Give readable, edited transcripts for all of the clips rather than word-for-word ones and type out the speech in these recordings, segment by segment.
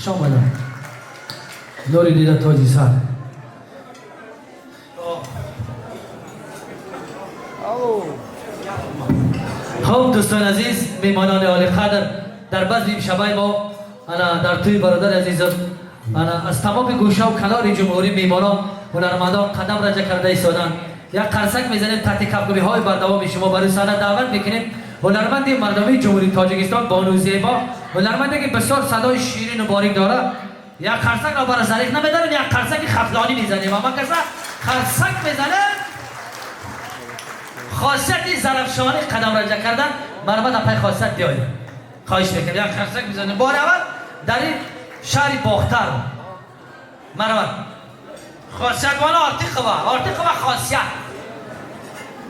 خوش آمدن نوری دیده تاجی سر خب دوستان عزیز میمانان عالی قدر در بزم شبای ما انا در توی برادر عزیزم انا از تمام گوشه و کنار جمهوری میمانان هنرمندان قدم رجع کرده ایستادن یک قرصک میزنیم تحت کفگوی های بردوام شما برای صحنه دعوت میکنیم هنرمند مردمی جمهوری تاجیکستان بانو زیبا هنرمندی که بسیار صدای شیرین و باریک داره یک قرصک را برای ظریف نمیداریم یک قرصک خفلانی میزنیم اما کسا قرصک میزنه خاصیت ظرفشانی قدم رجع کردن مرمت اپای خاصیت بیاییم خواهش میکنم یک قرصک میزنیم بار اول در این شهر باختر مرمت خاصیت والا آرتیق و خاصیت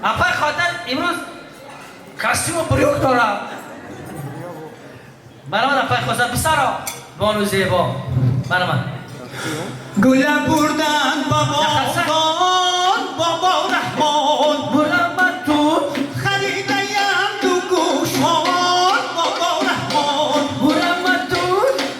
اپای خاطر امروز کاستیوم بریوک داره مرمت اپای خاصیت بسرا بانو زیبا مرمت گله بردن بابا رحمان مرمت تو خریدیم دو گوشوار بابا رحمان مرمت تو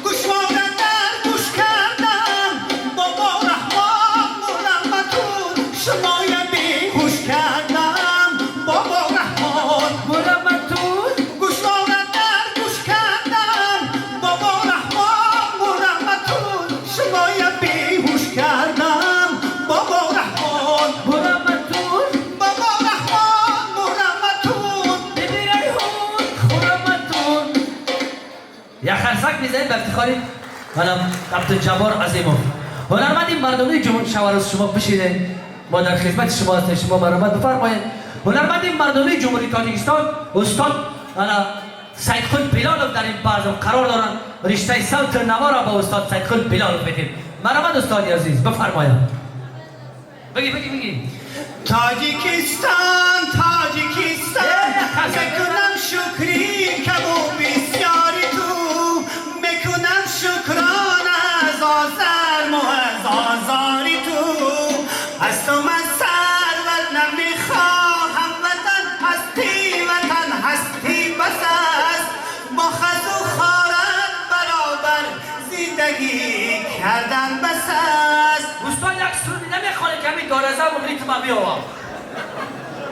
گوشوار در گوش کردم بابا رحمان مرمتون شمای بیهوش کردم بابا رحمان مرمت تو گوشوار در گوش کردم بابا رحمان مرمتون شمای بیهوش کردم بابا رحمان مرمت تو بابا رحمان مرمتون ببین ایهون مرمتون یک قرصک میزنیم به افتخاری منم عبدالجبار عظیموف هنرمند این مردمی جمهوری شهر شما بشینه ما در خدمت شما هستیم شما مرحمت بفرمایید هنرمند این مردمی جمهوری تاجیکستان استاد انا سیدخود بلالوف در این برنامه قرار دارن رشته صوت نوا را با استاد سیدخود بلالوف بدیم مرحمت استاد عزیز بفرمایید بگی تاجیکستان میکنم شکری کبو بسیاری تو میکنم شکران از آزرم و از آزاری تو از تو من سرور نمیخواهم وطن هستی بس است با خز و خارت برابر زندگی کردن بس است استاد یک سرودی نمیخوانه که همین دارزه و ریتم بیاوام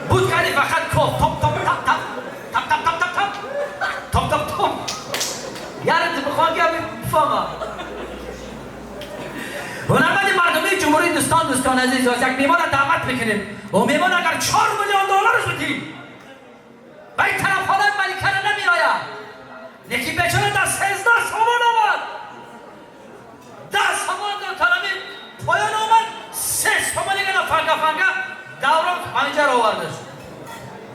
بود کردی فقط کف تاپ تاپ تاپ تاپ تاپ تاپ تاپ تاپ تاپ تاپ تاپ یارت بخوان که همین بفهمم هنرمند مردمی جمهوری دوستان عزیز از یک میمان دعوت میکنیم و میمان اگر 4 میلیون دلارش بدیم و این طرف حالا ملیکه را نمی آید یکی بیچاره در 13 سامان آمد 10 سامان در طرفی پایان آمد 3 سامان دیگه فنگا دوران همینجا رو آوردش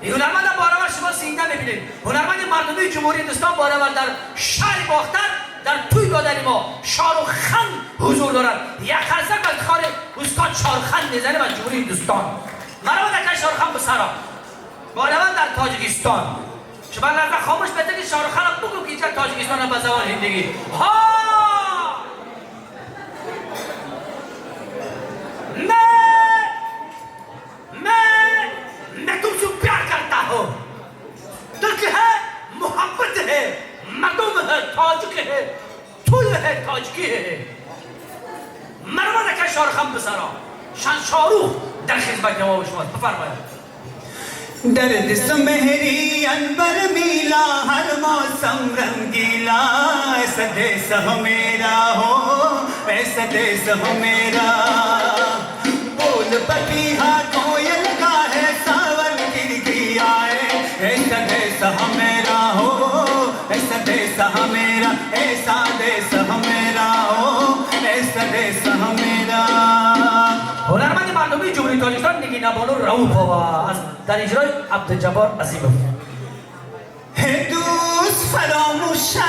این هنرمند بارور شما سینده میبینید هنرمند مردمی جمهوری هندوستان بارور در شهر باختر در توی دادن ما شاروخان حضور دارد یک قرصک از کار استاد شاروخان میزنه و جمهوری هندوستان مرحبا در شاروخان بسرا بارور در تاجیکستان شما لحظه خاموش بده که شاروخان رو بگو که اینجا تاجیکستان به زبان هندگی ها मैं तुमसे प्यार करता हूँ दिल के है मोहब्बत है मर्दों है ताजुक है तुल है ताजकी है मरवाना का शाहरुख بسرا شان شاروخ در خدمت جواب شماست بفرمایید در دست مهری انبر میلا ہر موسم رنگیلا ایسا دیس ہو میرا ہو ایسا دیس ہو میرا بول پتیہا کوئل کا ہے ساون گر گیا ہے ایسا دیس ہو میرا ہو ایسا دیس ہو میرا ایسا دیس ہو میرا ہو ایسا دیس ہو میرا هنرمند مردمی جمهوری تاجیکستان نگینا بانو رئوفova از در اجرای عبدالجبار عظیموف دوست فراموشم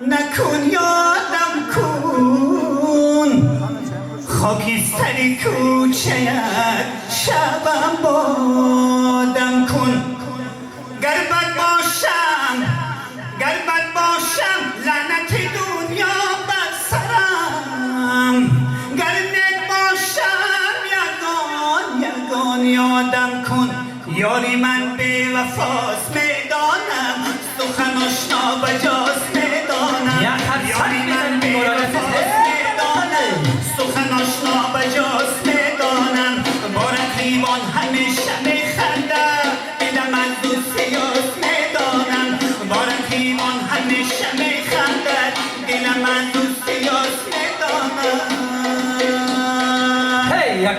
نکن یادم کن خاکستری کوچه‌ات شبم بادم کن گر بد باشم لعنت دنیا بر سرم گر نک باشم یگان یادم کن یاری من به وفاست میدانم سخن آشنا بجاست میدانم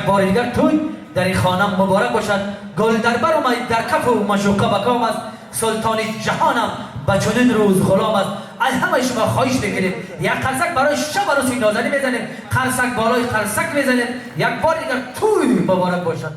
بار دیگر توی در این خانم مبارک باشد. گل در بر اومد در کف و مشوقه بکام است. سلطان جهانم به چنین روز غلام است. از همه شما خواهش بگیریم یک قرصک برای شب عروسی نازنین میزنیم، قرصک بالای قرصک میزنیم. یک بار دیگر توی مبارک باشد.